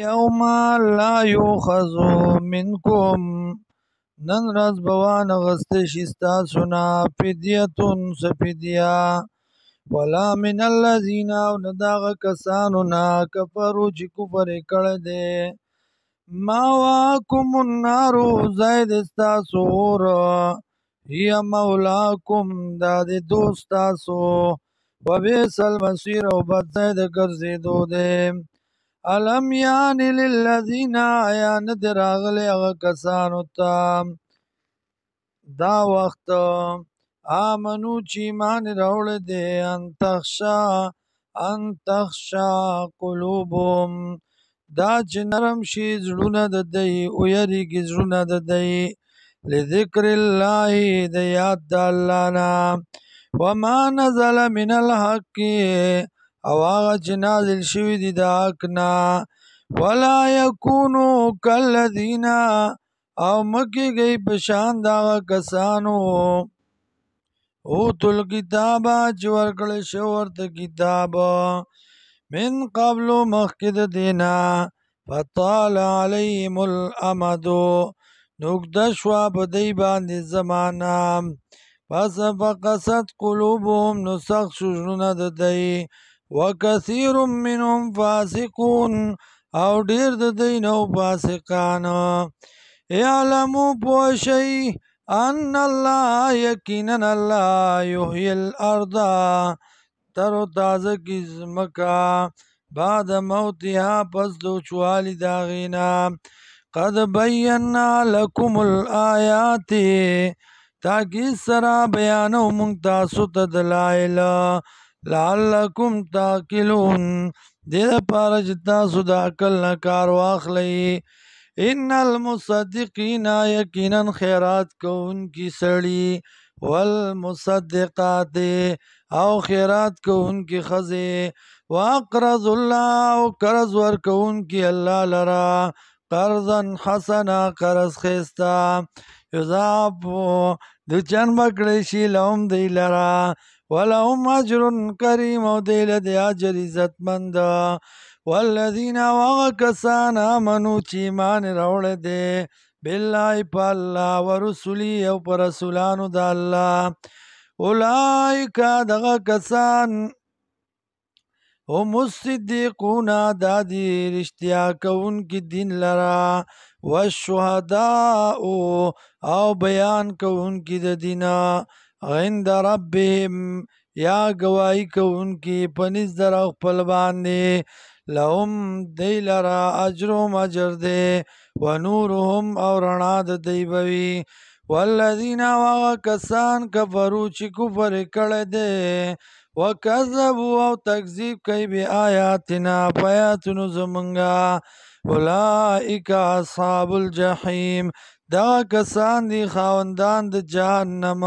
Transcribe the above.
یوم لا یوخذ منکم نن ورځ به وانخستی شي ستاسو نه فدیتون څه فدیه ولا من الذین او نه د هغه کسانو نه کفرو چې کفر یې کړی دی ماواکم النار ځای د ستاسو اور هي مولاکم دا د دوست ستاسو وبئس المصیر او بد ځای د ګرځېدو دی الم یان للذین آیا نه دی راغلی هغه کسانو ته دا وخت آمنو چې ایمان یې راوړی دی ان تخشا قلوبهم دا چې نرم شي زړونه د دی ویریږي زړونه د دی لذکر الله د یاد د الله نه وما نزل من الحق او هغه چې نازل شوي دي د حق نه ولا یکونو کالذین او مکیږئ په شان د هغه کسانو اوتو الکتابه چې ورکړی شوی ورته کتاب من قبل مخکې د دې نه فطال علیهم الامد نو اوږده شوه په دوی باندې زمانه پس فقست قلوبهم نو سخت شو زړونه د دوی وکثیر منهم فاسقون او ډیر د دوی نه فاسقان اعلموا پوه شئ ان الله یقینا الله یحیی الارض تر و تازه کی ځمکه بعد موتها پس د وچوالي د هغې نه قد بینا لکم الآیات تاکید سره بیانو موږ تاسو ته دلایل لعلکم تعقلون دې دپاره چې تاسو د عقل نه کار واخلئ ان المصدقین یقینا خیرات کوونکي سړي والمصدقات او خیرات کوونکي ښځې واقرض الله او قرض ورکوونکي الله لره قرضا حسنا قرض ښایسته یضاعف د چن بکړی شي لهم دی لره ولهم اجر کریم او دی له د اجر عزتمند والذین هغه کسان آمنو چې ایمان یې راوړی دی بالله په الله ورسولي او په رسولانو د الله اولئک دغه کسان هم الصدیقون دا دی رښتیا کوونکي دین لره والشهداء او بیان کوونکي د دین عند ربهم یا گواهی کوونکي په نزد د رب خپل باندې لهم دی لره اجرهم اجر دی ونورهم او رڼا د دی به وي والذین هغه کسان کفرو چې کفر یې کړی دی وکذبوا او تکذیب کوي بآیاتنا په آیاتونو زمونږه اولئک اصحاب الجحیم دغه کسان دي خاوندان د جهنم